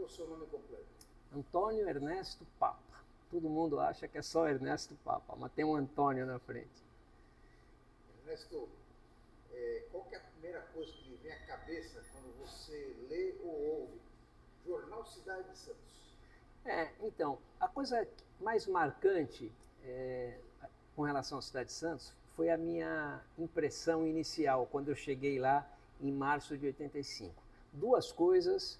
o seu nome completo? Antônio Ernesto Papa. Todo mundo acha que é só Ernesto Papa, mas tem um Antônio na frente. Ernesto, qual que é a primeira coisa que lhe vem à cabeça quando você lê ou ouve Jornal Cidade de Santos? Então, a coisa mais marcante com relação à Cidade de Santos foi a minha impressão inicial, quando eu cheguei lá em março de 85. Duas coisas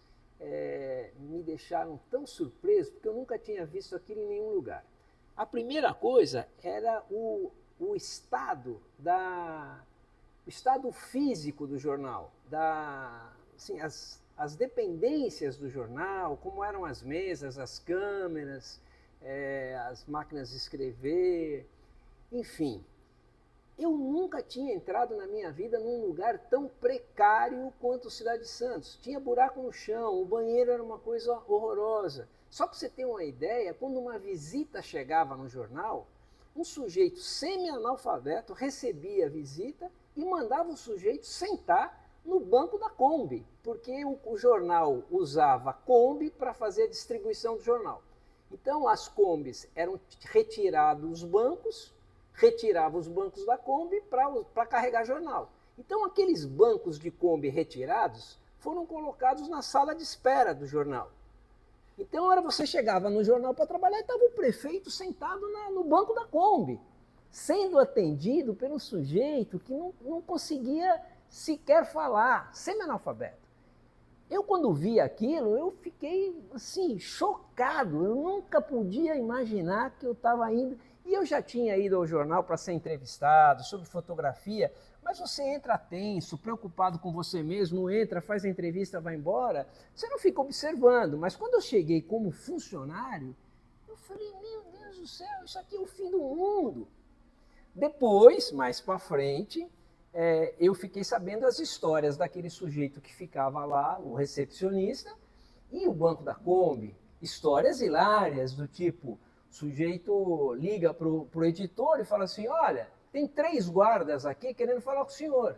me deixaram tão surpreso, porque eu nunca tinha visto aquilo em nenhum lugar. A primeira coisa era o estado o estado físico do jornal, assim, as dependências do jornal, como eram as mesas, as câmeras, as máquinas de escrever, enfim. Eu nunca tinha entrado na minha vida num lugar tão precário quanto Cidade de Santos. Tinha buraco no chão, o banheiro era uma coisa horrorosa. Só para você ter uma ideia, quando uma visita chegava no jornal, um sujeito semi-analfabeto recebia a visita e mandava o sujeito sentar no banco da Kombi, porque o jornal usava Kombi para fazer a distribuição do jornal. Então as Kombis eram retirados os bancos, retirava os bancos da Kombi para carregar jornal. Então aqueles bancos de Kombi retirados foram colocados na sala de espera do jornal. Então você chegava no jornal para trabalhar e estava o prefeito sentado no banco da Kombi, sendo atendido pelo sujeito que não conseguia sequer falar, semi-analfabeto. Eu, quando vi aquilo, eu fiquei, assim, chocado. Eu nunca podia imaginar que eu estava indo... E eu já tinha ido ao jornal para ser entrevistado, sobre fotografia, mas você entra tenso, preocupado com você mesmo, entra, faz a entrevista, vai embora, você não fica observando. Mas quando eu cheguei como funcionário, eu falei, meu Deus do céu, isso aqui é o fim do mundo. Depois, mais para frente, eu fiquei sabendo as histórias daquele sujeito que ficava lá, o recepcionista, e o banco da Kombi. Histórias hilárias, do tipo, o sujeito liga para o editor e fala assim, olha, tem 3 guardas aqui querendo falar com o senhor.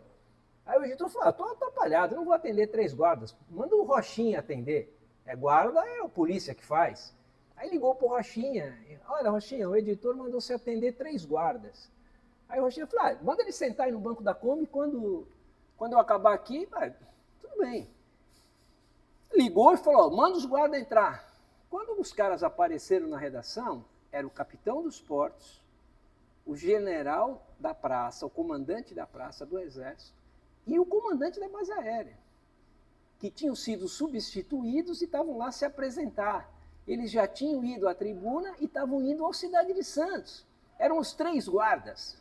Aí o editor fala, estou atrapalhado, não vou atender 3 guardas, manda o Rochinha atender. Guarda é o polícia que faz. Aí ligou para o Rochinha, olha Rochinha, o editor mandou você atender 3 guardas. Aí o Rochinha falou, manda ele sentar aí no banco da Kombi, quando eu acabar aqui, tudo bem. Ligou e falou, manda os guardas entrar. Quando os caras apareceram na redação, era o capitão dos portos, o general da praça, o comandante da praça do Exército e o comandante da base aérea, que tinham sido substituídos e estavam lá se apresentar. Eles já tinham ido à tribuna e estavam indo à Cidade de Santos. Eram os 3 guardas.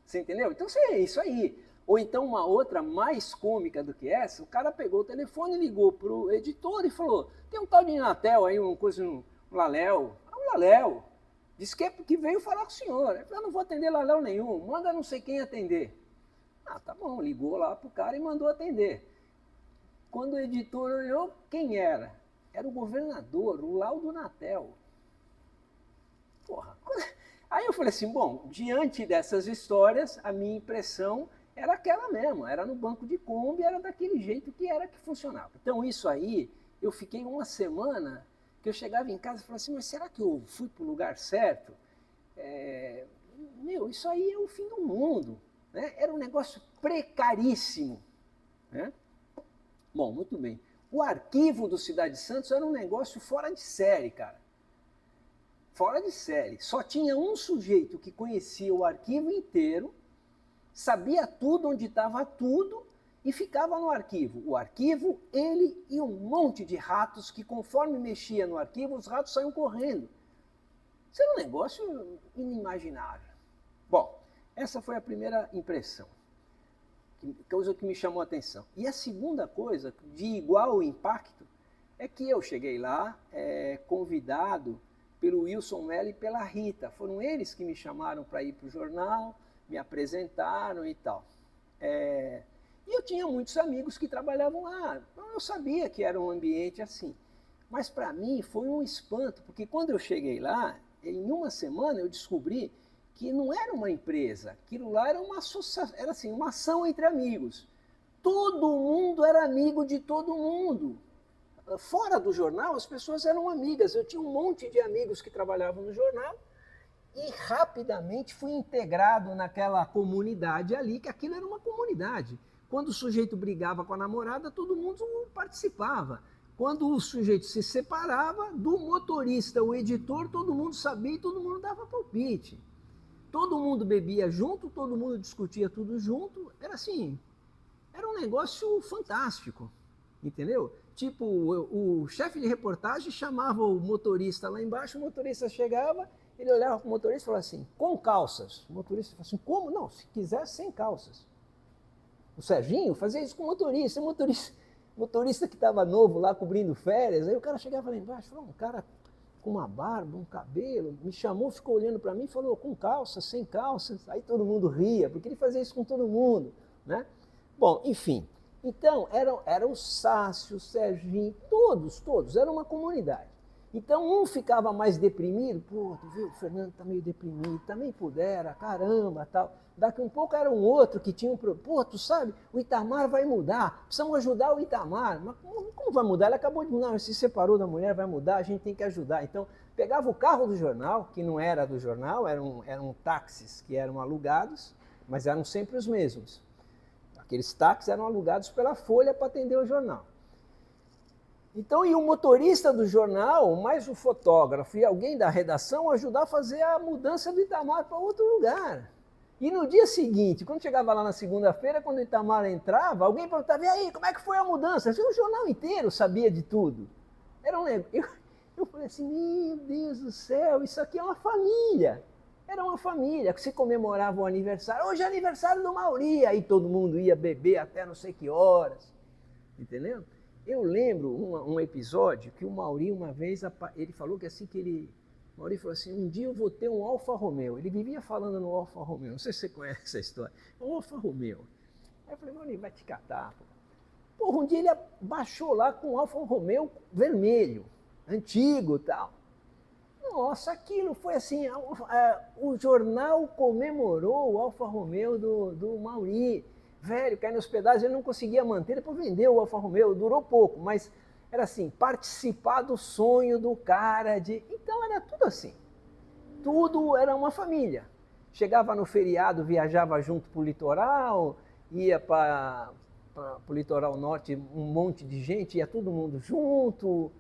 Você entendeu? Então, é isso aí. Ou então, uma outra mais cômica do que essa, o cara pegou o telefone, ligou para o editor e falou, tem um tal de Inatel aí, uma coisa, um Laléu. Um Laléu. Disse que veio falar com o senhor. Ele falou, não vou atender Laléu nenhum, manda não sei quem atender. Tá bom, ligou lá para o cara e mandou atender. Quando o editor olhou, quem era? Era o governador, o Laudo Natel. Porra. Aí eu falei assim, bom, diante dessas histórias, a minha impressão era aquela mesmo, era no banco de Kombi, era daquele jeito que funcionava. Então isso aí, eu fiquei uma semana que eu chegava em casa e falava assim, mas será que eu fui para o lugar certo? Isso aí é o fim do mundo. Né? Era um negócio precaríssimo. Né? Bom, muito bem. O arquivo do Cidade de Santos era um negócio fora de série, cara. Fora de série. Só tinha um sujeito que conhecia o arquivo inteiro, sabia tudo, onde estava tudo, e ficava no arquivo. O arquivo, ele e um monte de ratos que, conforme mexia no arquivo, os ratos saíam correndo. Isso era um negócio inimaginável. Bom, essa foi a primeira impressão, coisa que me chamou a atenção. E a segunda coisa, de igual impacto, é que eu cheguei lá convidado pelo Wilson Mello e pela Rita. Foram eles que me chamaram para ir para o jornal, me apresentaram e tal. E eu tinha muitos amigos que trabalhavam lá, então eu sabia que era um ambiente assim. Mas para mim foi um espanto, porque quando eu cheguei lá, em uma semana eu descobri que não era uma empresa, aquilo lá era uma associação, era assim, uma ação entre amigos. Todo mundo era amigo de todo mundo. Fora do jornal, as pessoas eram amigas. Eu tinha um monte de amigos que trabalhavam no jornal e rapidamente fui integrado naquela comunidade ali, que aquilo era uma comunidade. Quando o sujeito brigava com a namorada, todo mundo participava. Quando o sujeito se separava, do motorista, o editor, todo mundo sabia e todo mundo dava palpite. Todo mundo bebia junto, todo mundo discutia tudo junto. Era assim, era um negócio fantástico, entendeu? Tipo, o chefe de reportagem chamava o motorista lá embaixo, o motorista chegava, ele olhava para o motorista e falava assim, com calças. O motorista falava assim, como? Não, se quiser, sem calças. O Serginho fazia isso com o motorista que estava novo lá cobrindo férias, aí o cara chegava lá embaixo, falou, um cara com uma barba, um cabelo, me chamou, ficou olhando para mim e falou, com calças, sem calças, aí todo mundo ria, porque ele fazia isso com todo mundo, né? Bom, enfim, então era o Sácio, o Serginho, todos, era uma comunidade. Então um ficava mais deprimido, pô, tu viu, o Fernando está meio deprimido, também pudera, caramba, tal. Daqui um pouco era um outro que tinha um problema, pô, tu sabe, o Itamar vai mudar, precisamos ajudar o Itamar. Mas como vai mudar? Ele acabou de mudar, ele se separou da mulher, vai mudar, a gente tem que ajudar. Então pegava o carro do jornal, que não era do jornal, eram táxis que eram alugados, mas eram sempre os mesmos. Aqueles táxis eram alugados pela Folha para atender o jornal. Então, e o motorista do jornal, mais o fotógrafo e alguém da redação ajudar a fazer a mudança do Itamar para outro lugar. E no dia seguinte, quando chegava lá na segunda-feira, quando o Itamar entrava, alguém perguntava, e aí, como é que foi a mudança? O jornal inteiro sabia de tudo. Era um negócio. Eu falei assim, meu Deus do céu, isso aqui é uma família. Era uma família que se comemorava o aniversário. Hoje é aniversário do Mauri. Aí todo mundo ia beber até não sei que horas. Entendeu? Eu lembro um episódio que o Mauri, uma vez, ele falou que assim que ele... O Mauri falou assim, um dia eu vou ter um Alfa Romeo. Ele vivia falando no Alfa Romeo. Não sei se você conhece essa história. Um Alfa Romeo. Aí eu falei, Mauri, vai te catar. Porra, um dia ele baixou lá com um Alfa Romeo vermelho, antigo e tal. Nossa, aquilo foi assim, o jornal comemorou o Alfa Romeo do Mauri. Velho, caiu nos pedaços, ele não conseguia manter, depois vendeu o Alfa Romeo, durou pouco, mas era assim, participar do sonho do cara de... Então era tudo assim, tudo era uma família. Chegava no feriado, viajava junto para o litoral, ia para o litoral norte, um monte de gente, ia todo mundo junto.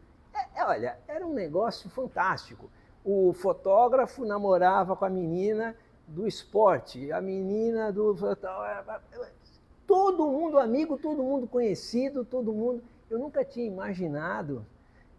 Olha, era um negócio fantástico. O fotógrafo namorava com a menina do esporte, a menina do... Todo mundo amigo, todo mundo conhecido, todo mundo... Eu nunca tinha imaginado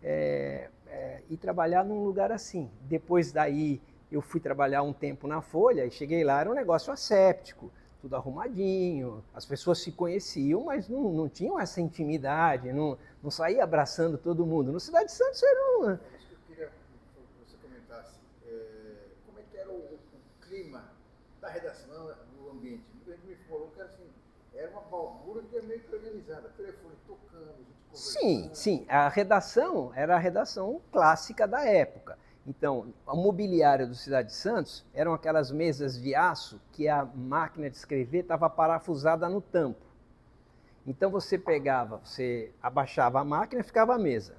ir trabalhar num lugar assim. Depois daí, eu fui trabalhar um tempo na Folha e cheguei lá, era um negócio asséptico, tudo arrumadinho, as pessoas se conheciam, mas não tinham essa intimidade, não saía abraçando todo mundo. No Cidade de Santos era uma... Acho que eu queria que você comentasse como é que era o clima da redação, do ambiente. Muita gente me falou que assim, era uma balbúrdia que era meio que organizada, telefone tocando, a gente conversando. Sim, a redação era a redação clássica da época. Então, o mobiliário do Cidade de Santos eram aquelas mesas de aço que a máquina de escrever estava parafusada no tampo. Então você pegava, você abaixava a máquina e ficava a mesa.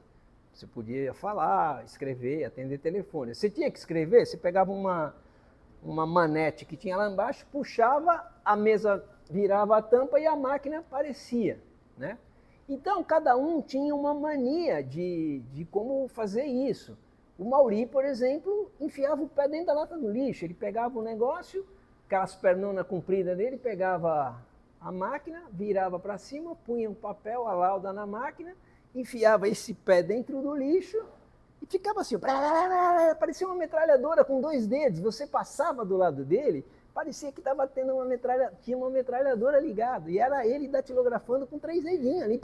Você podia falar, escrever, atender telefone. Você tinha que escrever, você pegava uma manete que tinha lá embaixo, puxava, a mesa virava a tampa e a máquina aparecia, né? Então cada um tinha uma mania de como fazer isso. O Mauri, por exemplo, enfiava o pé dentro da lata do lixo. Ele pegava o negócio, aquelas pernonas compridas dele, pegava a máquina, virava para cima, punha um papel, a lauda na máquina, enfiava esse pé dentro do lixo e ficava assim, parecia uma metralhadora com 2 dedos. Você passava do lado dele, parecia que estava tendo tinha uma metralhadora ligada. E era ele datilografando com 3 dedinhos ali,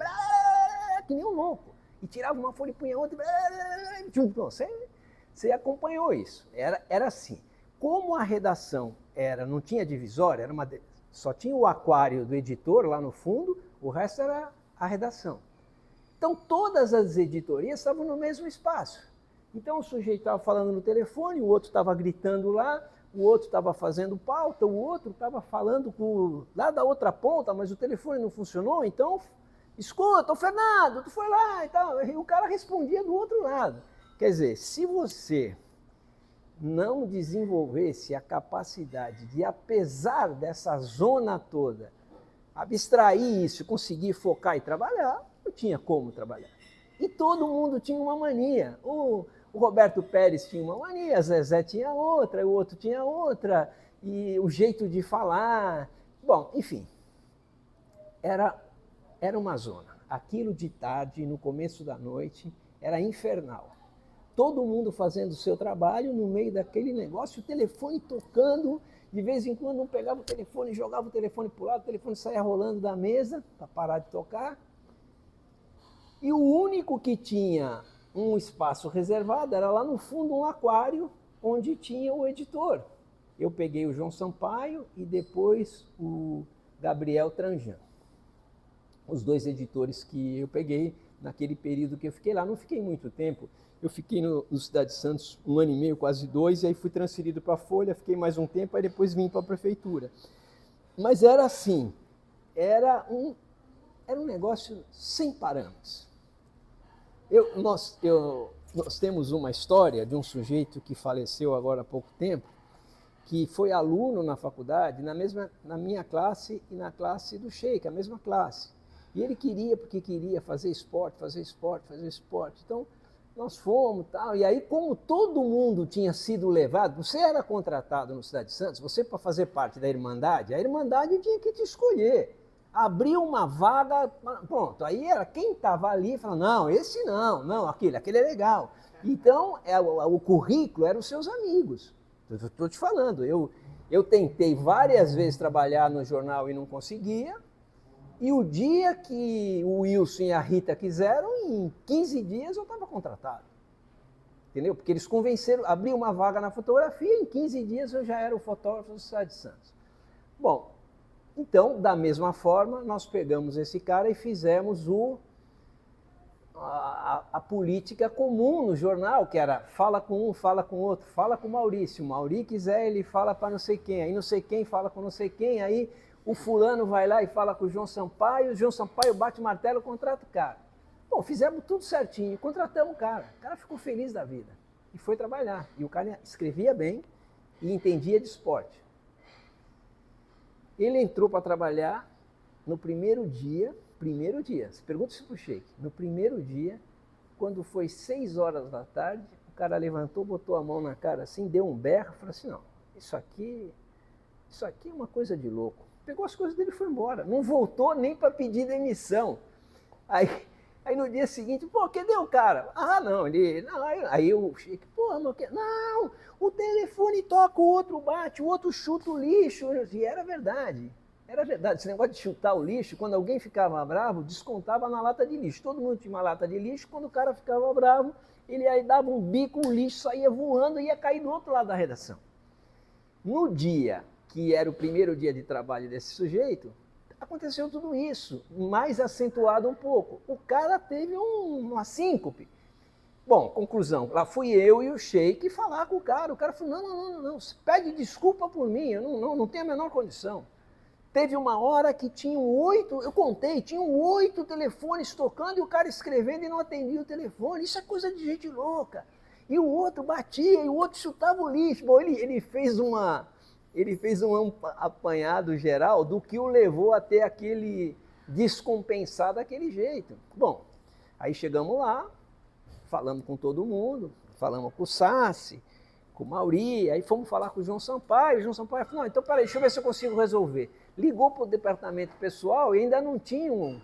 que nem um louco. E tirava uma folha e punha outra. Você acompanhou isso. Era assim. Como a redação não tinha divisória, só tinha o aquário do editor lá no fundo, o resto era a redação. Então todas as editorias estavam no mesmo espaço. Então o sujeito estava falando no telefone, o outro estava gritando lá, o outro estava fazendo pauta, o outro estava falando lá da outra ponta, mas o telefone não funcionou, então escuta, o Fernando, tu foi lá e tal. E o cara respondia do outro lado. Quer dizer, se você não desenvolvesse a capacidade de, apesar dessa zona toda, abstrair isso, conseguir focar e trabalhar, não tinha como trabalhar. E todo mundo tinha uma mania. O Roberto Pérez tinha uma mania, a Zezé tinha outra, o outro tinha outra, e o jeito de falar. Bom, enfim, era uma zona. Aquilo de tarde, no começo da noite, era infernal. Todo mundo fazendo o seu trabalho, no meio daquele negócio, o telefone tocando, de vez em quando um pegava o telefone, jogava o telefone para o lado, o telefone saía rolando da mesa para parar de tocar. E o único que tinha um espaço reservado era lá no fundo um aquário, onde tinha o editor. Eu peguei o João Sampaio e depois o Gabriel Tranjan. Os dois editores que eu peguei naquele período que eu fiquei lá. Não fiquei muito tempo. Eu fiquei no Cidade de Santos 1 ano e meio, quase 2, e aí fui transferido para a Folha, fiquei mais um tempo, aí depois vim para a Prefeitura. Mas era assim, era um negócio sem parâmetros. Nós temos uma história de um sujeito que faleceu agora há pouco tempo, que foi aluno na faculdade, na minha classe e na classe do Sheik, a mesma classe. E ele porque queria fazer esporte. Então, nós fomos e tal. E aí, como todo mundo tinha sido levado, você era contratado no Cidade de Santos, você para fazer parte da Irmandade, a Irmandade tinha que te escolher. Abriu uma vaga, pronto, aí era quem estava ali, falando, não, esse não, aquele é legal. Então, o currículo eram os seus amigos. Estou te falando, eu tentei várias vezes trabalhar no jornal e não conseguia, e o dia que o Wilson e a Rita quiseram, em 15 dias eu estava contratado. Entendeu? Porque eles convenceram, abriu uma vaga na fotografia, em 15 dias eu já era o fotógrafo do Cidade de Santos. Bom, então, da mesma forma, nós pegamos esse cara e fizemos a política comum no jornal, que era fala com um, fala com outro, fala com o Maurício quiser, ele fala para não sei quem, aí não sei quem fala com não sei quem, aí o fulano vai lá e fala com o João Sampaio bate o martelo, contrata o cara. Bom, fizemos tudo certinho, contratamos o cara ficou feliz da vida e foi trabalhar. E o cara escrevia bem e entendia de esporte. Ele entrou para trabalhar no primeiro dia, se pergunta se puxei, no primeiro dia, quando foi 6 horas da tarde, o cara levantou, botou a mão na cara assim, deu um berro, falou assim, não, isso aqui é uma coisa de louco. Pegou as coisas dele e foi embora, não voltou nem para pedir demissão. Aí no dia seguinte, cadê o cara? Aí o Chico, não, o telefone toca, o outro bate, o outro chuta o lixo. E era verdade, esse negócio de chutar o lixo, quando alguém ficava bravo, descontava na lata de lixo. Todo mundo tinha uma lata de lixo, quando o cara ficava bravo, ele aí dava um bico, o lixo saía voando e ia cair do outro lado da redação. No dia que era o primeiro dia de trabalho desse sujeito, aconteceu tudo isso, mais acentuado um pouco. O cara teve uma síncope. Bom, conclusão, lá fui eu e o Sheik falar com o cara. O cara falou, não, pede desculpa por mim, eu não tenho a menor condição. Teve uma hora que tinham 8, eu contei, tinham 8 telefones tocando e o cara escrevendo e não atendia o telefone. Isso é coisa de gente louca. E o outro batia, e o outro chutava o lixo. Bom, ele fez um apanhado geral do que o levou a ter aquele descompensar daquele jeito. Bom, aí chegamos lá, falamos com todo mundo, falamos com o Sassi, com o Mauri, aí fomos falar com o João Sampaio. O João Sampaio falou, não, então peraí, deixa eu ver se eu consigo resolver. Ligou para o departamento pessoal e ainda não tinham,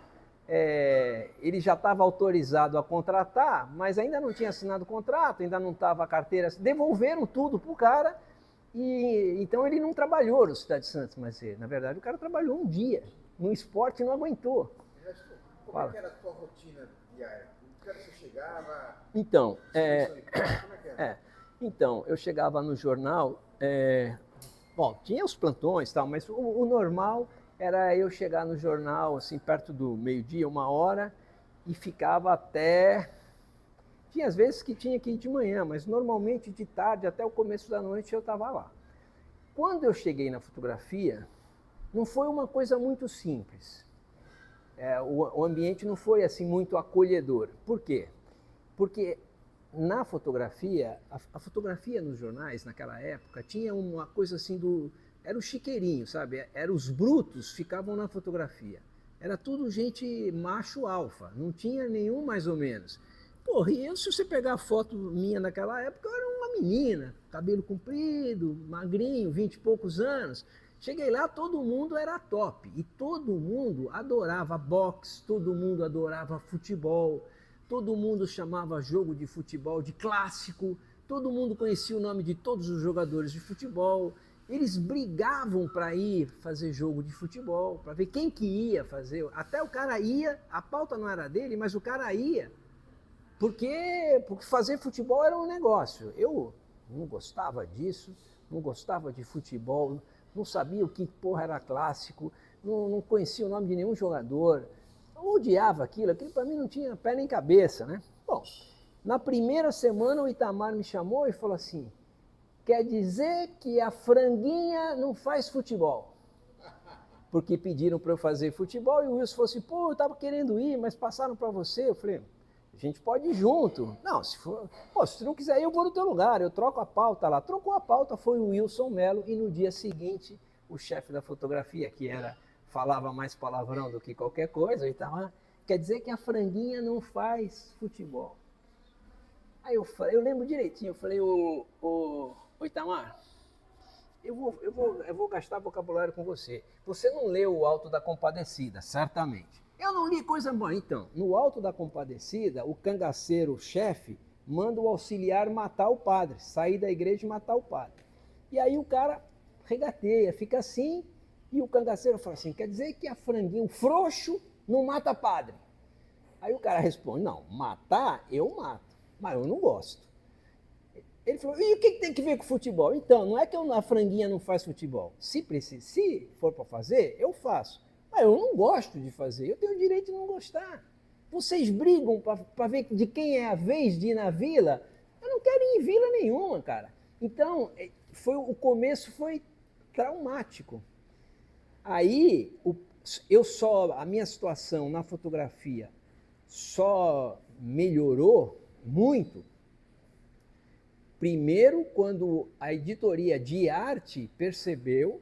ele já estava autorizado a contratar, mas ainda não tinha assinado o contrato, ainda não estava a carteira, devolveram tudo para o cara. E então ele não trabalhou no Cidade de Santos, mas na verdade o cara trabalhou um dia. No esporte não aguentou. Como é que era a tua rotina diária? Como você chegava? Então, como é que era? Então eu chegava no jornal, tinha os plantões e tal, mas o normal era eu chegar no jornal assim perto do meio-dia, 1h, e ficava até... Tinha às vezes que tinha que ir de manhã, mas normalmente de tarde até o começo da noite eu estava lá. Quando eu cheguei na fotografia, não foi uma coisa muito simples. o ambiente não foi assim muito acolhedor. Por quê? Porque na fotografia, a fotografia nos jornais naquela época tinha uma coisa assim era o chiqueirinho, sabe? Era os brutos ficavam na fotografia. Era tudo gente macho alfa, não tinha nenhum mais ou menos. Porra, e se você pegar a foto minha naquela época, eu era uma menina, cabelo comprido, magrinho, 20 e poucos anos. Cheguei lá, todo mundo era top. E todo mundo adorava boxe, todo mundo adorava futebol, todo mundo chamava jogo de futebol de clássico, todo mundo conhecia o nome de todos os jogadores de futebol. Eles brigavam para ir fazer jogo de futebol, para ver quem que ia fazer. Até o cara ia, a pauta não era dele, mas o cara ia. Porque fazer futebol era um negócio. Eu não gostava disso, não gostava de futebol, não sabia o que porra era clássico, não conhecia o nome de nenhum jogador. Eu odiava aquilo para mim não tinha pé nem cabeça, né? Bom, na primeira semana o Itamar me chamou e falou assim, quer dizer que a franguinha não faz futebol. Porque pediram para eu fazer futebol e o Wilson falou assim, pô, eu estava querendo ir, mas passaram para você. Eu falei, a gente pode ir junto. Não, se você não quiser ir, eu vou no teu lugar, eu troco a pauta lá. Trocou a pauta, foi o Wilson Mello e no dia seguinte o chefe da fotografia, que falava mais palavrão do que qualquer coisa, então, quer dizer que a franguinha não faz futebol. Aí eu lembro direitinho, eu falei, ô Itamar, eu vou gastar vocabulário com você. Você não leu o Alto da Compadecida, certamente. Eu não li coisa boa. Então, no Alto da Compadecida, o cangaceiro chefe manda o auxiliar matar o padre, sair da igreja e matar o padre. E aí o cara regateia, fica assim, e o cangaceiro fala assim, quer dizer que a franguinha, o frouxo, não mata padre. Aí o cara responde, não, matar eu mato, mas eu não gosto. Ele falou, e o que tem que ver com futebol? Então, não é que a franguinha não faz futebol. Se for para fazer, eu faço. Mas eu não gosto de fazer, eu tenho o direito de não gostar. Vocês brigam para ver de quem é a vez de ir na vila? Eu não quero ir em vila nenhuma, cara. Então, o começo foi traumático. Aí, a minha situação na fotografia só melhorou muito. Primeiro, quando a editoria de arte percebeu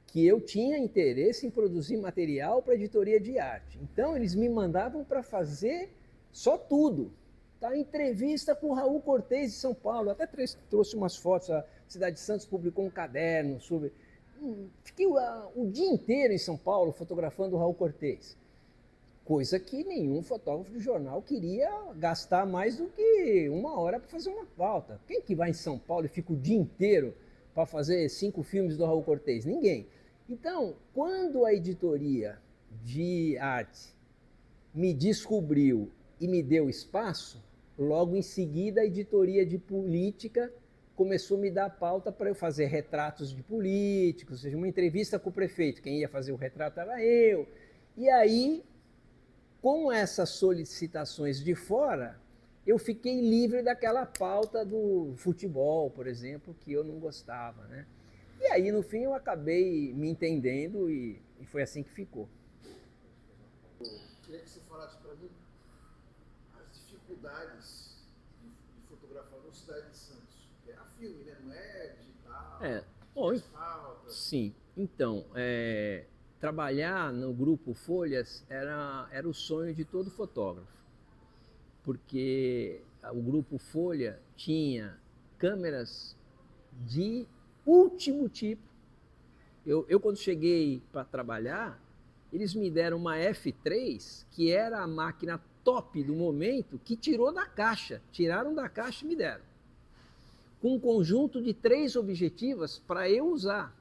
que eu tinha interesse em produzir material para a editoria de arte. Então, eles me mandavam para fazer só tudo. Tá? Entrevista com o Raul Cortez de São Paulo. Até trouxe umas fotos. A Cidade de Santos publicou um caderno sobre... Fiquei o dia inteiro em São Paulo fotografando o Raul Cortez. Coisa que nenhum fotógrafo de jornal queria gastar mais do que 1 hora para fazer uma pauta. Quem que vai em São Paulo e fica o dia inteiro para fazer 5 filmes do Raul Cortez? Ninguém. Então, quando a editoria de arte me descobriu e me deu espaço, logo em seguida a editoria de política começou a me dar pauta para eu fazer retratos de políticos, ou seja, uma entrevista com o prefeito. Quem ia fazer o retrato era eu. E aí, com essas solicitações de fora, eu fiquei livre daquela pauta do futebol, por exemplo, que eu não gostava, né? E aí, no fim, eu acabei me entendendo e foi assim que ficou. Eu queria que você falasse para mim as dificuldades de fotografar no Cidade de Santos. É a filme, né? Não é digital. Sim. Então, trabalhar no Grupo Folhas era o sonho de todo fotógrafo. Porque o Grupo Folha tinha câmeras de último tipo. Eu quando cheguei para trabalhar, eles me deram uma F3, que era a máquina top do momento, que tiraram da caixa e me deram. Com um conjunto de 3 objetivas para eu usar.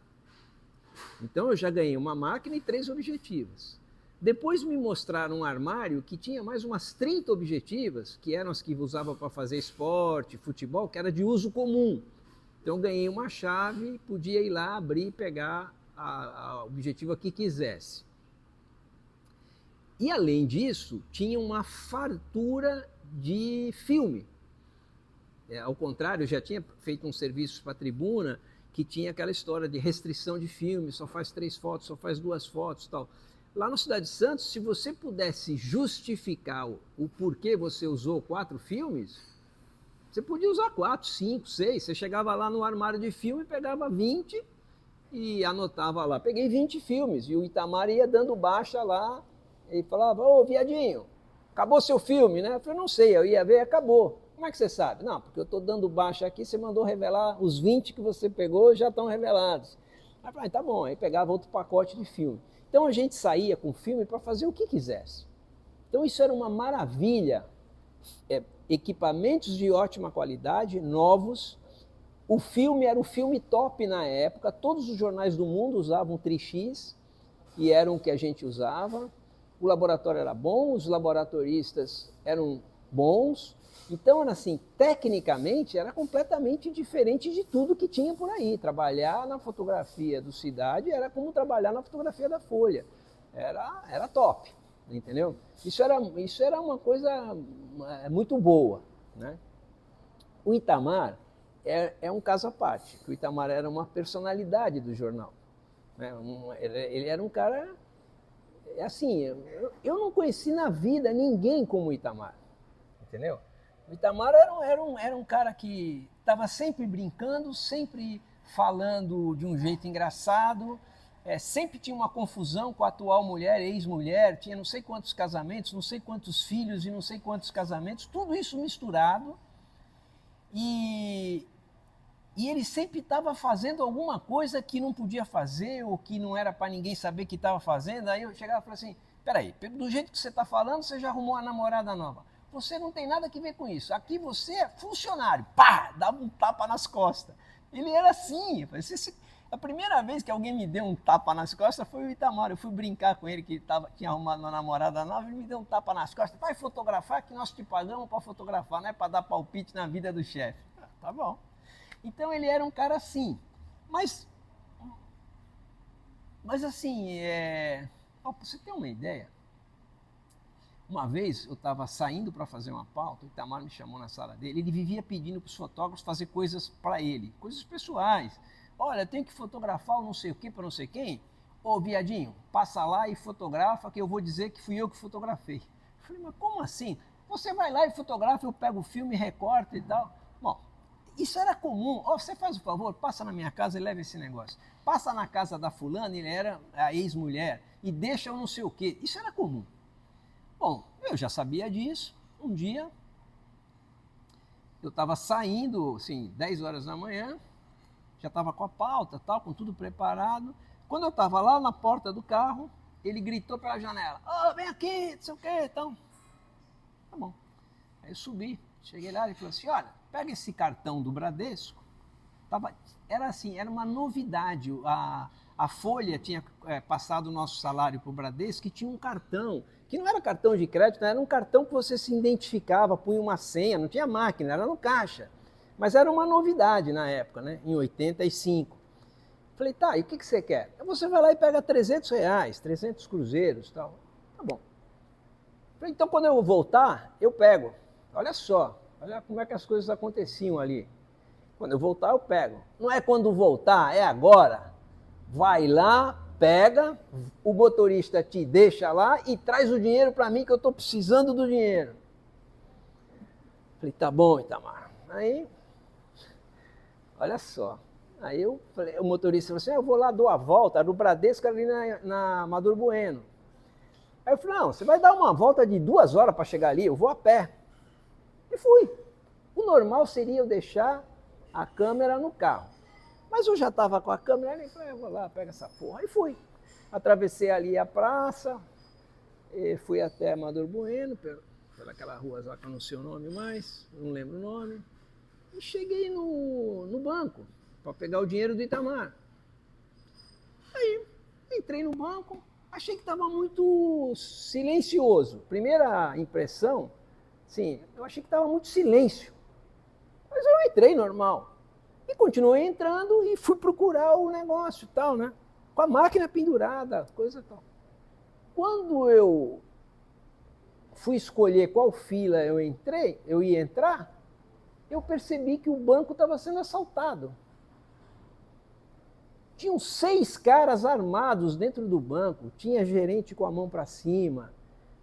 Então eu já ganhei uma máquina e 3 objetivas. Depois me mostraram um armário que tinha mais umas 30 objetivas, que eram as que usava para fazer esporte, futebol, que era de uso comum. Então eu ganhei uma chave, podia ir lá, abrir e pegar a objetiva que quisesse. E além disso, tinha uma fartura de filme. Ao contrário, eu já tinha feito um serviço para a Tribuna, que tinha aquela história de restrição de filme, só faz 3 fotos, só faz 2 fotos e tal. Lá na Cidade de Santos, se você pudesse justificar o porquê você usou 4 filmes, você podia usar 4, 5, 6. Você chegava lá no armário de filme, pegava 20 e anotava lá. Peguei 20 filmes. E o Itamar ia dando baixa lá e falava, ô, viadinho, acabou seu filme, né? Eu falei, não sei, eu ia ver, acabou. Como é que você sabe? Não, porque eu estou dando baixa aqui, você mandou revelar, os 20 que você pegou já estão revelados. Aí eu falei, tá bom, aí pegava outro pacote de filme. Então a gente saía com filme para fazer o que quisesse. Então isso era uma maravilha. Equipamentos de ótima qualidade, novos. O filme era o filme top na época, todos os jornais do mundo usavam Tri-X, e eram o que a gente usava. O laboratório era bom, os laboratoristas eram bons. Então, era assim, tecnicamente, era completamente diferente de tudo que tinha por aí. Trabalhar na fotografia do Cidade era como trabalhar na fotografia da Folha. Era top, entendeu? Isso era uma coisa muito boa, né? O Itamar é um caso à parte. O Itamar era uma personalidade do jornal, né? Ele era um cara... Assim, eu não conheci na vida ninguém como o Itamar, entendeu? O Itamar era um cara que estava sempre brincando, sempre falando de um jeito engraçado, sempre tinha uma confusão com a atual mulher, ex-mulher, tinha não sei quantos casamentos, não sei quantos filhos e não sei quantos casamentos, tudo isso misturado. E ele sempre estava fazendo alguma coisa que não podia fazer ou que não era para ninguém saber que estava fazendo. Aí eu chegava e falava assim, peraí, do jeito que você está falando, você já arrumou uma namorada nova. Você não tem nada a ver com isso. Aqui você é funcionário. Pá! Dava um tapa nas costas. Ele era assim. A primeira vez que alguém me deu um tapa nas costas foi o Itamar. Eu fui brincar com ele, que tinha arrumado uma namorada nova, ele me deu um tapa nas costas. Vai fotografar, que nós te pagamos para fotografar, não é para dar palpite na vida do chefe. Tá bom. Então ele era um cara assim. Mas assim, para você ter uma ideia, uma vez eu estava saindo para fazer uma pauta, o Itamar me chamou na sala dele, ele vivia pedindo para os fotógrafos fazer coisas para ele, coisas pessoais. Olha, tem que fotografar o não sei o que para não sei quem. Ô, viadinho, passa lá e fotografa que eu vou dizer que fui eu que fotografei. Eu falei, mas como assim? Você vai lá e fotografa, eu pego o filme, recorto e tal. Bom, isso era comum. Oh, você faz o favor, passa na minha casa e leva esse negócio. Passa na casa da fulana, ele era a ex-mulher, e deixa eu não sei o quê. Isso era comum. Bom, eu já sabia disso. Um dia, eu estava saindo, assim, 10 horas da manhã, já estava com a pauta, tal, com tudo preparado. Quando eu estava lá na porta do carro, ele gritou pela janela, ô, vem aqui, não sei o quê, então. Tá bom. Aí eu subi, cheguei lá e falei assim, olha, pega esse cartão do Bradesco. Era assim, era uma novidade. A Folha tinha passado o nosso salário para o Bradesco e tinha um cartão, que não era cartão de crédito, era um cartão que você se identificava, punha uma senha, não tinha máquina, era no caixa. Mas era uma novidade na época, né? Em 85. Falei, tá, e o que você quer? Você vai lá e pega R$300, 300 cruzeiros e tal. Tá bom. Falei, então quando eu voltar, eu pego. Olha só, olha como é que as coisas aconteciam ali. Quando eu voltar, eu pego. Não é quando voltar, é agora. Vai lá, pega, o motorista te deixa lá e traz o dinheiro para mim que eu estou precisando do dinheiro. Falei, tá bom, Itamar. Aí, olha só. Aí o motorista falou assim, eu vou lá, dou a volta, do Bradesco ali na Amador Bueno. Aí eu falei, não, você vai dar uma volta de 2 horas para chegar ali, eu vou a pé. E fui. O normal seria eu deixar a câmera no carro. Mas eu já estava com a câmera, e falei, eu vou lá, pega essa porra. Aí fui. Atravessei ali a praça, fui até Amador Bueno, pelaquela rua lá que eu não sei o nome mais, não lembro o nome. E cheguei no banco para pegar o dinheiro do Itamar. Aí entrei no banco, achei que estava muito silencioso. Primeira impressão, sim, eu achei que estava muito silêncio. Mas eu entrei normal. E continuei entrando e fui procurar o negócio e tal, né? Com a máquina pendurada, coisa tal. Quando eu fui escolher qual fila eu ia entrar, eu percebi que o banco estava sendo assaltado. Tinham 6 caras armados dentro do banco, tinha gerente com a mão para cima,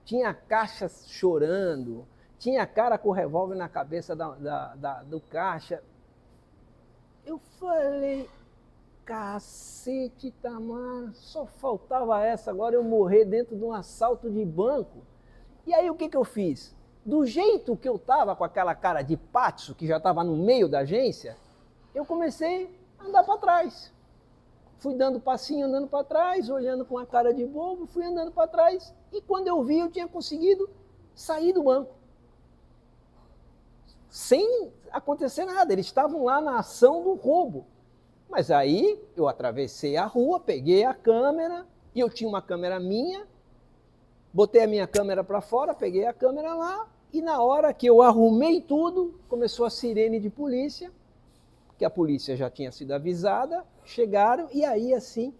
tinha caixa chorando, tinha cara com o revólver na cabeça do caixa. Eu falei, cacete, Itamar, só faltava essa, agora eu morrer dentro de um assalto de banco. E aí o que eu fiz? Do jeito que eu estava com aquela cara de patso, que já estava no meio da agência, eu comecei a andar para trás. Fui dando passinho, andando para trás, olhando com a cara de bobo, fui andando para trás. E quando eu vi, eu tinha conseguido sair do banco. Sem acontecer nada, eles estavam lá na ação do roubo. Mas aí eu atravessei a rua, peguei a câmera, e eu tinha uma câmera minha, botei a minha câmera para fora, peguei a câmera lá, e na hora que eu arrumei tudo, começou a sirene de polícia, que a polícia já tinha sido avisada, chegaram, e aí assim,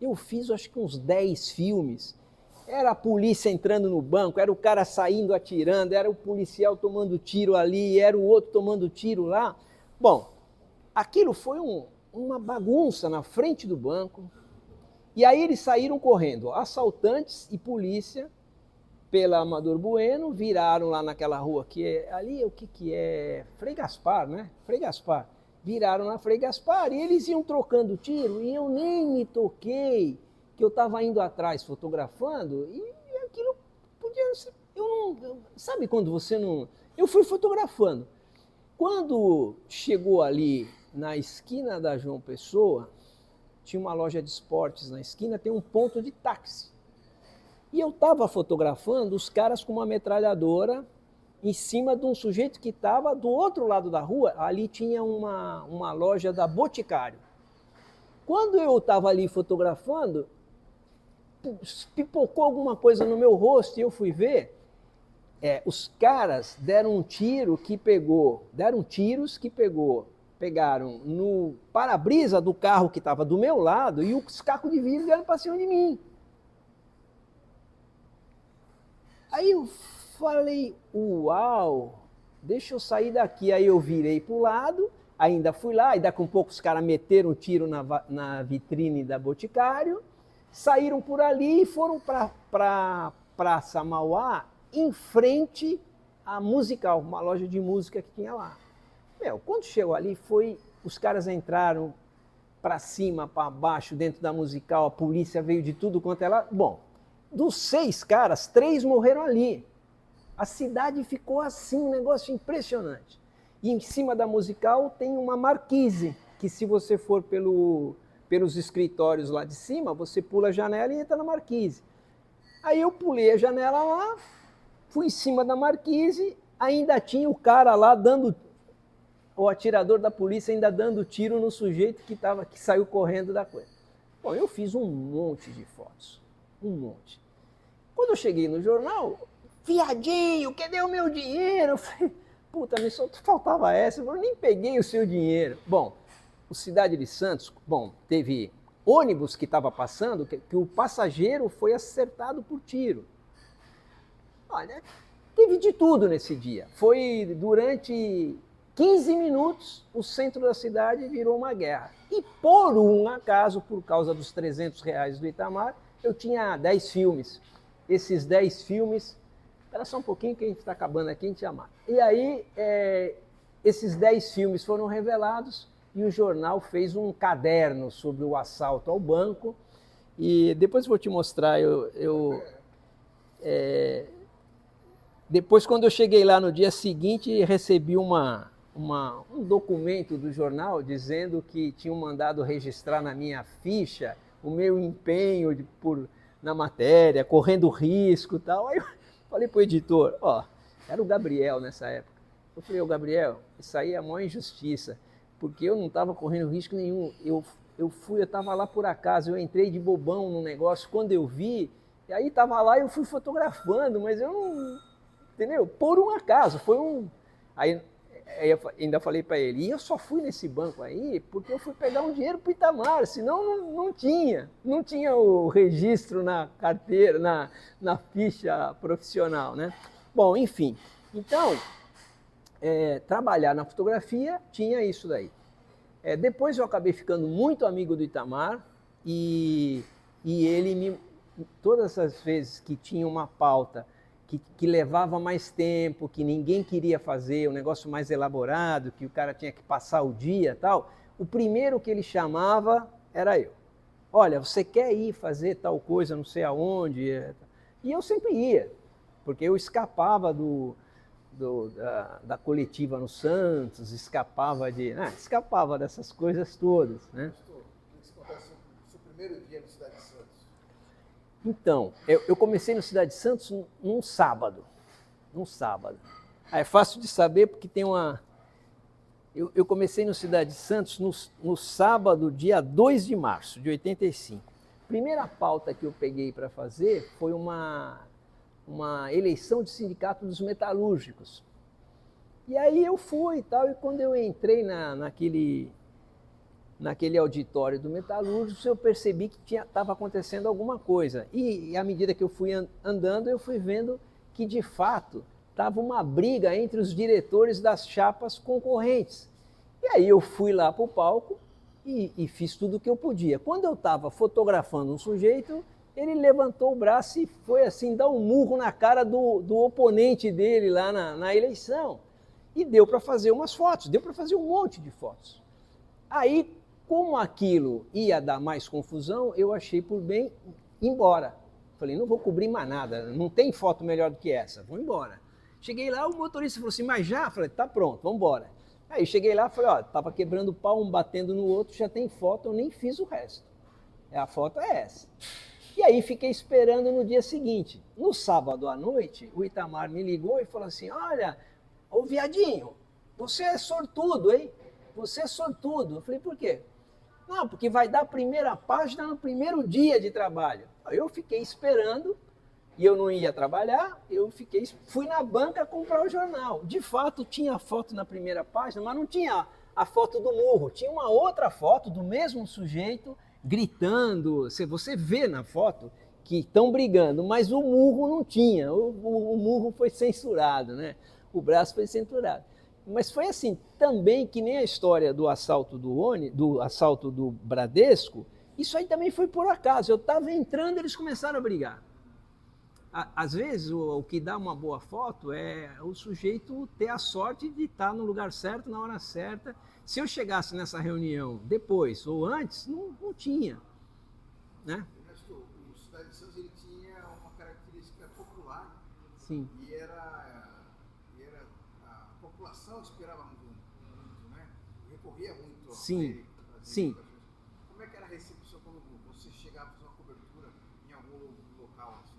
eu fiz acho que uns 10 filmes. Era a polícia entrando no banco, era o cara saindo atirando, era o policial tomando tiro ali, era o outro tomando tiro lá. Bom, aquilo foi uma bagunça na frente do banco, e aí eles saíram correndo, assaltantes e polícia, pela Amador Bueno, viraram lá naquela rua que é, ali o que é? Frei Gaspar, né? Frei Gaspar. Viraram na Frei Gaspar e eles iam trocando tiro e eu nem me toquei que eu estava indo atrás fotografando e aquilo podia ser... sabe quando você não... Eu fui fotografando. Quando chegou ali na esquina da João Pessoa, tinha uma loja de esportes na esquina, tem um ponto de táxi. E eu estava fotografando os caras com uma metralhadora em cima de um sujeito que estava do outro lado da rua. Ali tinha uma loja da Boticário. Quando eu estava ali fotografando, pipocou alguma coisa no meu rosto e eu fui ver. Os caras deram tiros que pegaram no para-brisa do carro que estava do meu lado e os cacos de vidro vieram para cima de mim. Aí eu falei, uau, deixa eu sair daqui. Aí eu virei para o lado, ainda fui lá, e daqui a pouco os caras meteram um tiro na vitrine da Boticário, saíram por ali e foram para Praça Mauá, em frente à Musical, uma loja de música que tinha lá. Quando chegou ali, os caras entraram para cima, para baixo, dentro da Musical, a polícia veio de tudo quanto é lá. Bom, dos 6 caras, 3 morreram ali. A cidade ficou assim, um negócio impressionante. E em cima da Musical tem uma marquise, que se você for pelos escritórios lá de cima, você pula a janela e entra na marquise. Aí eu pulei a janela lá, fui em cima da marquise, ainda tinha o cara lá o atirador da polícia ainda dando tiro no sujeito que saiu correndo da coisa. Bom, eu fiz um monte de fotos, um monte. Quando eu cheguei no jornal, viadinho, cadê o meu dinheiro? Eu falei, puta, me só faltava essa, eu nem peguei o seu dinheiro. Bom, o Cidade de Santos, teve ônibus que estava passando, que o passageiro foi acertado por tiro. Olha, teve de tudo nesse dia. Foi durante 15 minutos, o centro da cidade virou uma guerra. E por um acaso, por causa dos R$300 do Itamar, eu tinha 10 filmes. Esses 10 filmes... Espera só um pouquinho que a gente está acabando aqui, a gente amar. E aí, esses 10 filmes foram revelados e o jornal fez um caderno sobre o assalto ao banco. E depois eu vou te mostrar. Depois, quando eu cheguei lá no dia seguinte, recebi um documento do jornal dizendo que tinham mandado registrar na minha ficha o meu empenho na matéria, correndo risco e tal. Aí eu falei para o editor, era o Gabriel nessa época. Eu falei, Gabriel, isso aí é a maior injustiça, porque eu não estava correndo risco nenhum. Eu estava lá por acaso, eu entrei de bobão no negócio, quando eu vi, e aí estava lá e eu fui fotografando, mas eu não... Entendeu? Por um acaso, foi um... Aí eu ainda falei para ele, e eu só fui nesse banco aí porque eu fui pegar um dinheiro para o Itamar, senão não tinha o registro na carteira, na ficha profissional, né? Bom, enfim, então, trabalhar na fotografia tinha isso daí. Depois eu acabei ficando muito amigo do Itamar e ele todas as vezes que tinha uma pauta que levava mais tempo, que ninguém queria fazer, um negócio mais elaborado, que o cara tinha que passar o dia e tal, o primeiro que ele chamava era eu. Olha, você quer ir fazer tal coisa, não sei aonde? E eu sempre ia, porque eu escapava da coletiva no Santos, escapava dessas coisas todas, né? Queria que você contasse o seu primeiro dia no Cidade de Santos. Então, eu comecei no Cidade de Santos num sábado. É fácil de saber porque tem uma... Eu comecei no Cidade de Santos no sábado, dia 2 de março de 85. A primeira pauta que eu peguei para fazer foi uma eleição de sindicato dos metalúrgicos. E aí eu fui e tal, e quando eu entrei naquele auditório do metalúrgico, eu percebi que estava acontecendo alguma coisa. E à medida que eu fui andando, eu fui vendo que, de fato, estava uma briga entre os diretores das chapas concorrentes. E aí eu fui lá para o palco e fiz tudo o que eu podia. Quando eu estava fotografando um sujeito, ele levantou o braço e foi assim, dar um murro na cara do oponente dele lá na eleição. E deu para fazer umas fotos, deu para fazer um monte de fotos. Aí, como aquilo ia dar mais confusão, eu achei por bem ir embora. Falei, não vou cobrir mais nada, não tem foto melhor do que essa, vou embora. Cheguei lá, o motorista falou assim, mas já? Falei, tá pronto, vamos embora. Aí cheguei lá, falei, ó, tava quebrando pau, um batendo no outro, já tem foto, eu nem fiz o resto. A foto é essa. E aí fiquei esperando no dia seguinte. No sábado à noite, o Itamar me ligou e falou assim, olha, ô viadinho, você é sortudo, hein? Você é sortudo. Eu falei, por quê? Não, porque vai dar a primeira página no primeiro dia de trabalho. Aí eu fiquei esperando e eu não ia trabalhar, fui na banca comprar o jornal. De fato, tinha a foto na primeira página, mas não tinha a foto do murro. Tinha uma outra foto do mesmo sujeito gritando. Você vê na foto que estão brigando, mas o murro não tinha. O murro foi censurado, né? O braço foi censurado. Mas foi assim, também que nem a história do assalto do assalto do Bradesco, isso aí também foi por acaso. Eu estava entrando, eles começaram a brigar. Às vezes, o que dá uma boa foto é o sujeito ter a sorte de estar no lugar certo, na hora certa. Se eu chegasse nessa reunião depois ou antes, não tinha. Né? O Cidade de Santos ele tinha uma característica popular. Sim. E a população esperava muito, né? Recorria muito a sim, sim. Como é que era a recepção quando você chegava a fazer uma cobertura em algum local assim?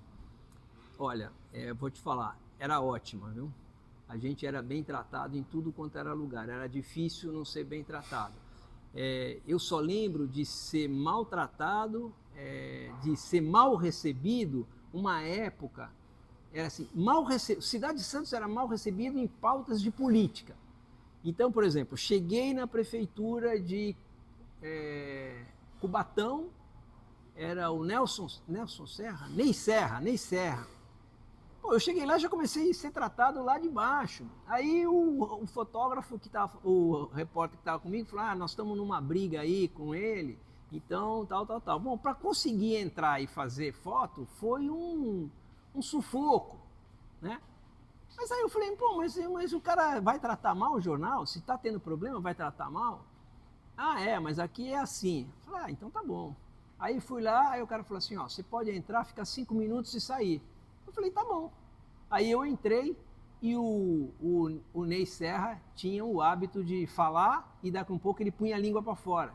Olha, vou te falar, era ótima, viu? A gente era bem tratado em tudo quanto era lugar, era difícil não ser bem tratado. Eu só lembro de ser maltratado, de ser mal recebido, uma época, era assim, Cidade de Santos era mal recebido em pautas de política. Então, por exemplo, cheguei na prefeitura de Cubatão, era o Nelson Serra? Ney Serra. Pô, eu cheguei lá e já comecei a ser tratado lá de baixo. Aí o fotógrafo o repórter que estava comigo falou, nós estamos numa briga aí com ele, então tal. Bom, para conseguir entrar e fazer foto foi um sufoco, né? Mas aí eu falei, pô, mas o cara vai tratar mal o jornal? Se está tendo problema, vai tratar mal? Mas aqui é assim. Eu falei, então tá bom. Aí fui lá, aí o cara falou assim, você pode entrar, ficar 5 minutos e sair. Eu falei, tá bom. Aí eu entrei e o Ney Serra tinha o hábito de falar e daqui a um pouco ele punha a língua para fora.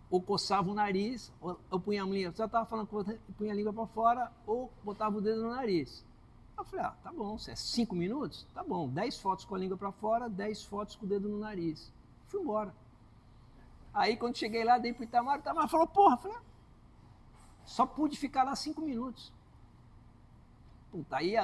Ou coçava o nariz, ou punha a língua, só estava falando que punha a língua para fora, ou botava o dedo no nariz. Eu falei, tá bom, se é 5 minutos, tá bom, 10 fotos com a língua para fora, 10 fotos com o dedo no nariz. Fui embora. Aí quando cheguei lá, dei pro Itamar, o Itamar falou, só pude ficar lá 5 minutos. Puta, aí,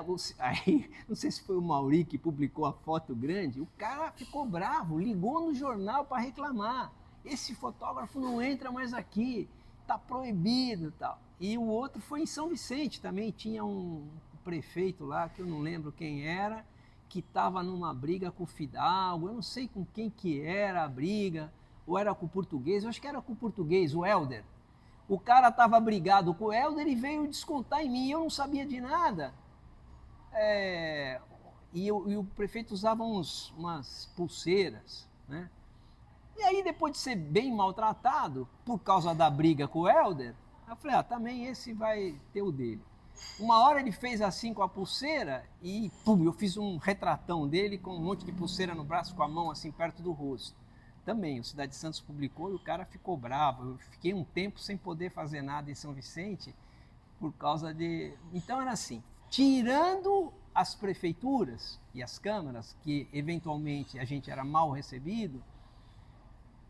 não sei se foi o Mauri que publicou a foto grande, o cara ficou bravo, ligou no jornal para reclamar. Esse fotógrafo não entra mais aqui, tá proibido e tal. E o outro foi em São Vicente também, tinha um prefeito lá, que eu não lembro quem era, que estava numa briga com o Fidalgo, eu não sei com quem que era a briga. ou era com o português, eu acho que era com o português, o Helder. O cara estava brigado com o Helder e veio descontar em mim, eu não sabia de nada. E o prefeito usava umas pulseiras, né? E aí, depois de ser bem maltratado, por causa da briga com o Helder, eu falei, também esse vai ter o dele. Uma hora ele fez assim com a pulseira e, pum, eu fiz um retratão dele com um monte de pulseira no braço, com a mão assim perto do rosto. Também, o Cidade de Santos publicou e o cara ficou bravo. Eu fiquei um tempo sem poder fazer nada em São Vicente por causa de... Então era assim, tirando as prefeituras e as câmaras, que eventualmente a gente era mal recebido,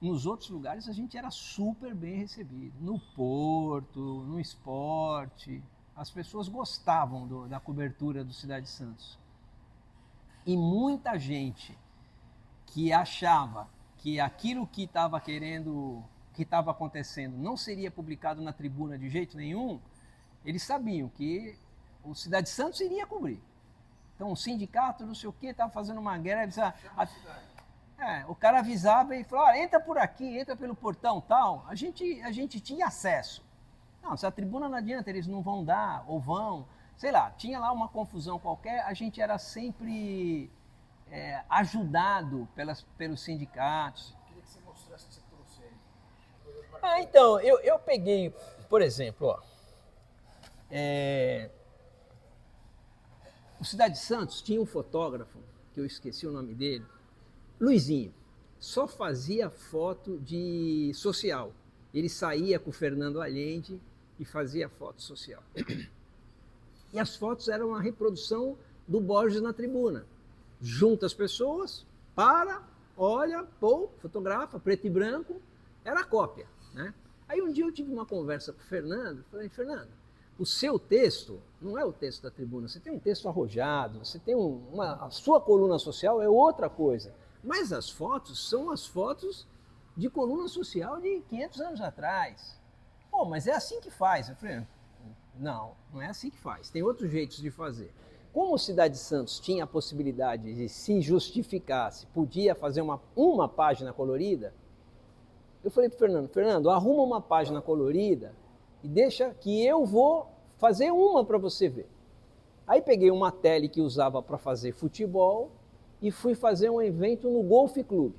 nos outros lugares a gente era super bem recebido. No Porto, no esporte, as pessoas gostavam da cobertura do Cidade de Santos. E muita gente que achava que aquilo que estava que estava acontecendo não seria publicado na tribuna de jeito nenhum, eles sabiam que o Cidade de Santos iria cobrir. Então o sindicato, não sei o que, estava fazendo uma greve. O cara avisava e falou, entra por aqui, entra pelo portão tal. A gente tinha acesso. Não, se a tribuna não adianta, eles não vão dar, ou vão. Sei lá, tinha lá uma confusão qualquer, a gente era sempre ajudado pelos sindicatos. Eu queria que você mostrasse o que você trouxe aí. Então, eu peguei, por exemplo, o Cidade de Santos tinha um fotógrafo, que eu esqueci o nome dele, Luizinho, só fazia foto de social. Ele saía com o Fernando Allende e fazia foto social. E as fotos eram uma reprodução do Borges na tribuna. Junta as pessoas, olha, fotografa, preto e branco, era a cópia, né? Aí um dia eu tive uma conversa com o Fernando, falei, Fernando, o seu texto não é o texto da tribuna, você tem um texto arrojado, você tem a sua coluna social é outra coisa. Mas as fotos são as fotos de coluna social de 500 anos atrás. Mas é assim que faz. Eu falei, não é assim que faz. Tem outros jeitos de fazer. Como o Cidade de Santos tinha a possibilidade de, se justificasse, podia fazer uma página colorida, eu falei para o Fernando, arruma uma página colorida e deixa que eu vou fazer uma para você ver. Aí peguei uma tele que usava para fazer futebol e fui fazer um evento no Golf Clube.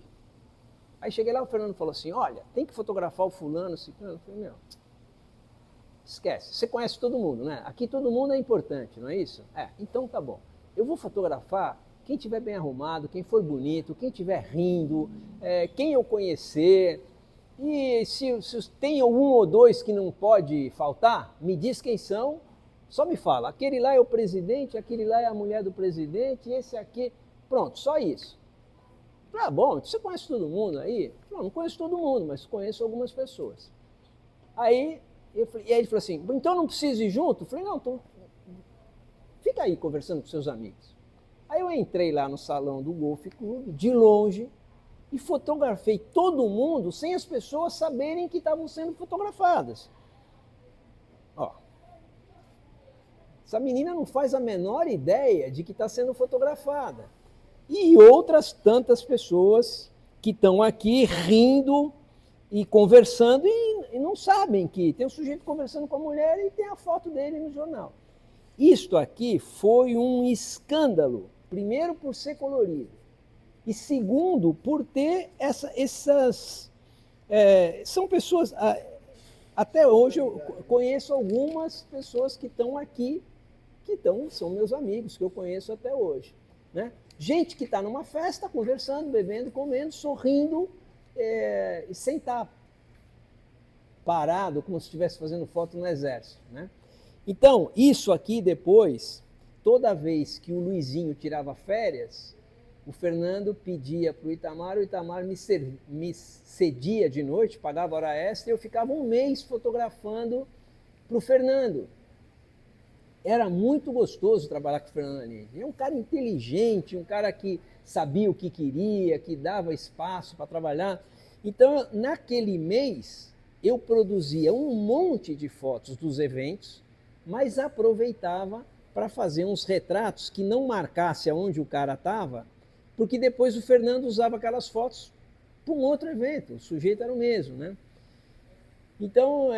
Aí cheguei lá, o Fernando falou assim, olha, tem que fotografar o fulano. Eu falei, esquece, você conhece todo mundo, né? Aqui todo mundo é importante, não é isso? Então tá bom. Eu vou fotografar quem estiver bem arrumado, quem for bonito, quem estiver rindo, quem eu conhecer. E se tem um ou dois que não pode faltar, me diz quem são, só me fala. Aquele lá é o presidente, aquele lá é a mulher do presidente, esse aqui... Pronto, só isso. Bom, você conhece todo mundo aí? Não conheço todo mundo, mas conheço algumas pessoas. Aí ele falou assim, então não precisa ir junto? Eu falei, não, então fica aí conversando com seus amigos. Aí eu entrei lá no salão do Golf Clube, de longe, e fotografei todo mundo sem as pessoas saberem que estavam sendo fotografadas. Essa menina não faz a menor ideia de que está sendo fotografada. E outras tantas pessoas que estão aqui rindo e conversando e não sabem que tem um sujeito conversando com a mulher e tem a foto dele no jornal. Isto aqui foi um escândalo, primeiro por ser colorido e segundo por ter essas... são pessoas... Até hoje eu conheço algumas pessoas que estão aqui, são meus amigos, que eu conheço até hoje, né? Gente que está numa festa, conversando, bebendo, comendo, sorrindo, e sem estar parado, como se estivesse fazendo foto no exército, né? Então, isso aqui depois, toda vez que o Luizinho tirava férias, o Fernando pedia para o Itamar me cedia de noite, pagava hora extra, e eu ficava um mês fotografando para o Fernando. Era muito gostoso trabalhar com o Fernando Allende. Ele é um cara inteligente, um cara que sabia o que queria, que dava espaço para trabalhar. Então, naquele mês, eu produzia um monte de fotos dos eventos, mas aproveitava para fazer uns retratos que não marcasse aonde o cara estava, porque depois o Fernando usava aquelas fotos para um outro evento, o sujeito era o mesmo, né? Então,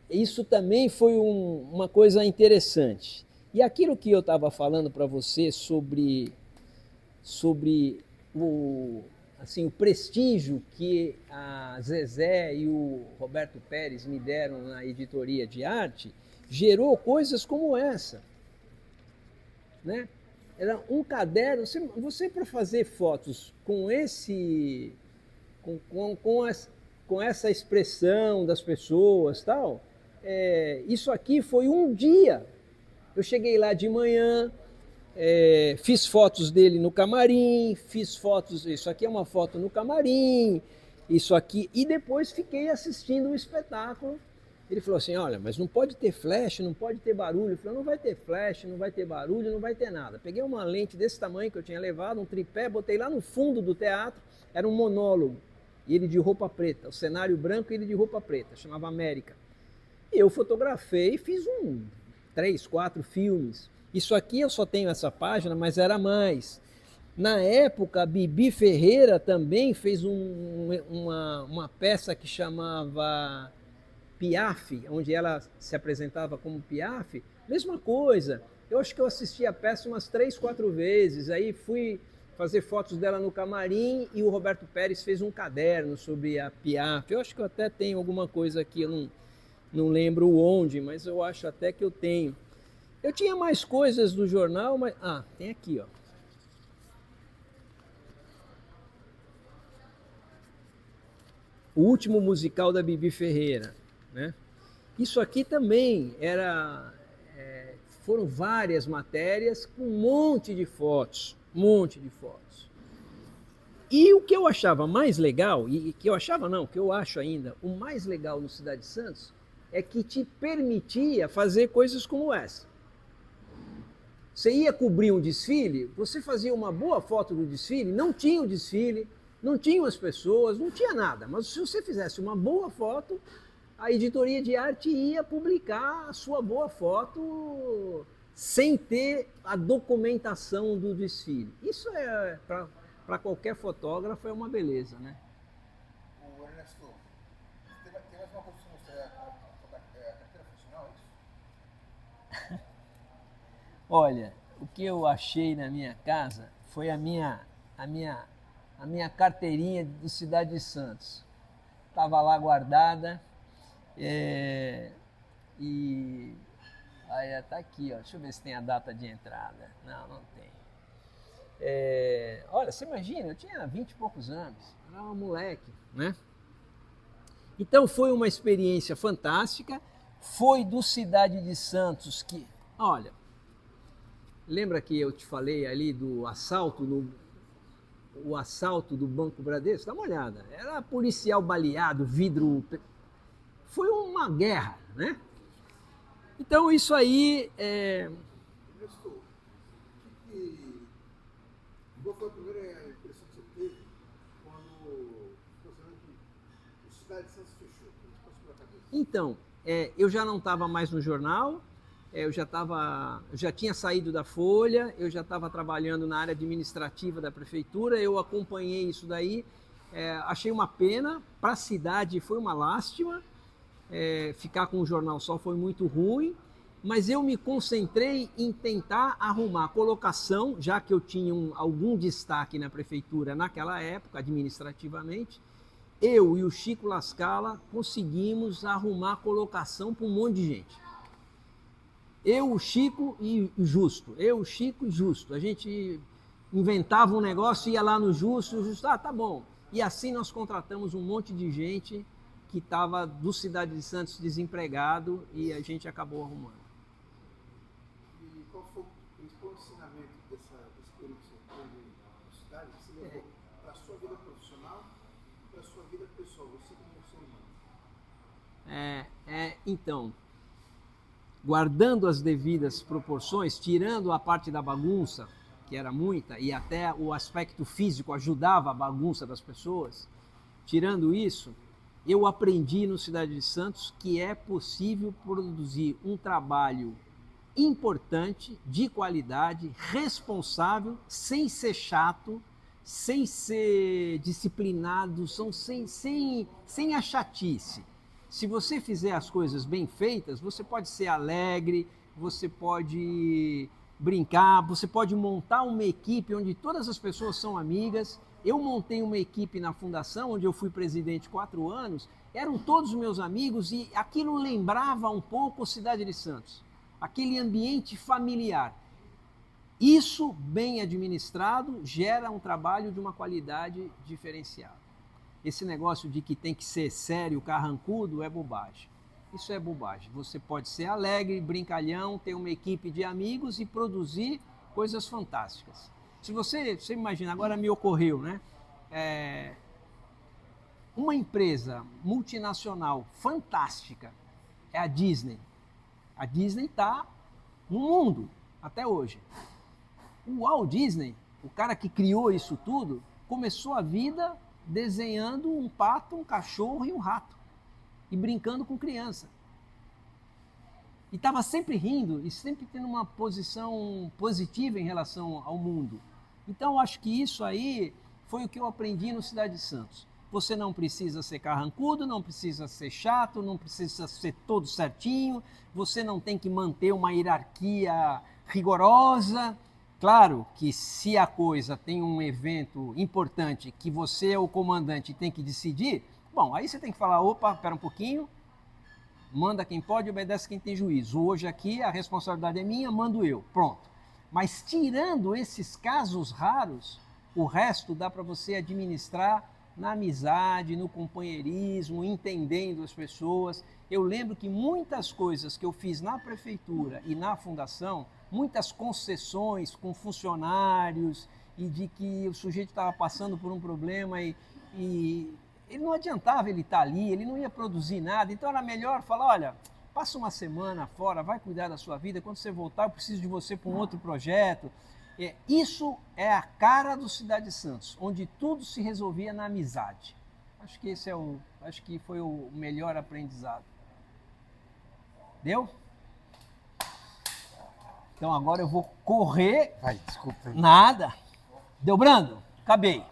isso também foi uma coisa interessante. E aquilo que eu estava falando para você sobre assim, o prestígio que a Zezé e o Roberto Pérez me deram na editoria de arte, gerou coisas como essa, né? Era um caderno, você para fazer fotos com com essa expressão das pessoas, tal, isso aqui foi um dia. Eu cheguei lá de manhã, fiz fotos dele no camarim, fiz fotos, isso aqui é uma foto no camarim, isso aqui, e depois fiquei assistindo o espetáculo. Ele falou assim, olha, mas não pode ter flash, não pode ter barulho. Eu falei, não vai ter flash, não vai ter barulho, não vai ter nada. Peguei uma lente desse tamanho que eu tinha levado, um tripé, botei lá no fundo do teatro, era um monólogo, e ele de roupa preta, o cenário branco e ele de roupa preta, chamava América. E eu fotografei e fiz 3, 4 filmes. Isso aqui eu só tenho essa página, mas era mais. Na época, a Bibi Ferreira também fez uma peça que chamava Piaf, onde ela se apresentava como Piaf. Mesma coisa. Eu acho que eu assisti a peça umas 3, 4 vezes. Aí fui fazer fotos dela no camarim e o Roberto Pérez fez um caderno sobre a Piaf. Eu acho que eu até tenho alguma coisa aqui, eu não lembro onde, mas eu acho até que eu tenho. Eu tinha mais coisas do jornal, mas... Ah, tem aqui, ó. O último musical da Bibi Ferreira, né? Isso aqui também foram várias matérias com um monte de fotos, E o que eu achava mais legal, e que eu achava não, que eu acho ainda, o mais legal no Cidade de Santos, é que te permitia fazer coisas como essa. Você ia cobrir um desfile, você fazia uma boa foto do desfile, não tinha o desfile, não tinham as pessoas, não tinha nada. Mas se você fizesse uma boa foto, a editoria de arte ia publicar a sua boa foto sem ter a documentação do desfile. Isso para qualquer fotógrafo é uma beleza, né? O Ernesto, tem mais uma coisa para mostrar, a carteira funcional, é isso? Olha, o que eu achei na minha casa foi a minha carteirinha do Cidade de Santos. Estava lá guardada e aí está aqui, ó. Deixa eu ver se tem a data de entrada. Não tem. Olha, você imagina, eu tinha 20 e poucos anos, era um moleque, né? Então foi uma experiência fantástica. Foi do Cidade de Santos que, olha, lembra que eu te falei ali do assalto do Banco Bradesco? Dá uma olhada. Era policial baleado, vidro. Foi uma guerra, né? Então isso aí Qual foi a primeira impressão que você teve quando você viu que o Cidade de Santos fechou? O que passou pela cabeça? Então, eu já não estava mais no jornal, eu já tinha saído da Folha, eu já estava trabalhando na área administrativa da prefeitura, eu acompanhei isso daí, achei uma pena, para a cidade foi uma lástima, ficar com o jornal só foi muito ruim, mas eu me concentrei em tentar arrumar a colocação, já que eu tinha algum destaque na prefeitura naquela época, administrativamente, eu e o Chico Lascala conseguimos arrumar a colocação para um monte de gente. Eu, o Chico e Justo. A gente inventava um negócio, ia lá no Justo, tá bom. E assim nós contratamos um monte de gente que estava do Cidade de Santos desempregado e a gente acabou arrumando. E qual foi o principal ensinamento desse período que você teve na cidade, que você levou para a sua vida profissional e para a sua vida pessoal, você como ser humano? Então, guardando as devidas proporções, tirando a parte da bagunça, que era muita, e até o aspecto físico ajudava a bagunça das pessoas, tirando isso, eu aprendi no Cidade de Santos que é possível produzir um trabalho importante, de qualidade, responsável, sem ser chato, sem ser disciplinado, sem a chatice. Se você fizer as coisas bem feitas, você pode ser alegre, você pode brincar, você pode montar uma equipe onde todas as pessoas são amigas. Eu montei uma equipe na fundação, onde eu fui presidente 4 anos, eram todos meus amigos e aquilo lembrava um pouco a Cidade de Santos, aquele ambiente familiar. Isso, bem administrado, gera um trabalho de uma qualidade diferenciada. Esse negócio de que tem que ser sério, carrancudo, é bobagem. Isso é bobagem. Você pode ser alegre, brincalhão, ter uma equipe de amigos e produzir coisas fantásticas. Se você imagina, agora me ocorreu, né? Uma empresa multinacional fantástica é a Disney. A Disney está no mundo até hoje. O Walt Disney, o cara que criou isso tudo, começou a vida desenhando um pato, um cachorro e um rato e brincando com criança. E estava sempre rindo e sempre tendo uma posição positiva em relação ao mundo. Então, acho que isso aí foi o que eu aprendi no Cidade de Santos. Você não precisa ser carrancudo, não precisa ser chato, não precisa ser todo certinho, você não tem que manter uma hierarquia rigorosa. Claro que se a coisa tem um evento importante que você é o comandante e tem que decidir, bom, aí você tem que falar, opa, espera um pouquinho, manda quem pode, obedece quem tem juízo. Hoje aqui a responsabilidade é minha, mando eu, pronto. Mas tirando esses casos raros, o resto dá para você administrar na amizade, no companheirismo, entendendo as pessoas. Eu lembro que muitas coisas que eu fiz na prefeitura e na fundação, muitas concessões com funcionários e de que o sujeito estava passando por um problema e ele não adiantava ele estar ali, ele não ia produzir nada, então era melhor falar, olha, passa uma semana fora, vai cuidar da sua vida, quando você voltar eu preciso de você para um outro projeto. Isso é a cara do Cidade de Santos, onde tudo se resolvia na amizade. Acho que acho que foi o melhor aprendizado. Deu? Então agora eu vou correr. Vai, desculpa. Nada. Deu, Brando? Acabei.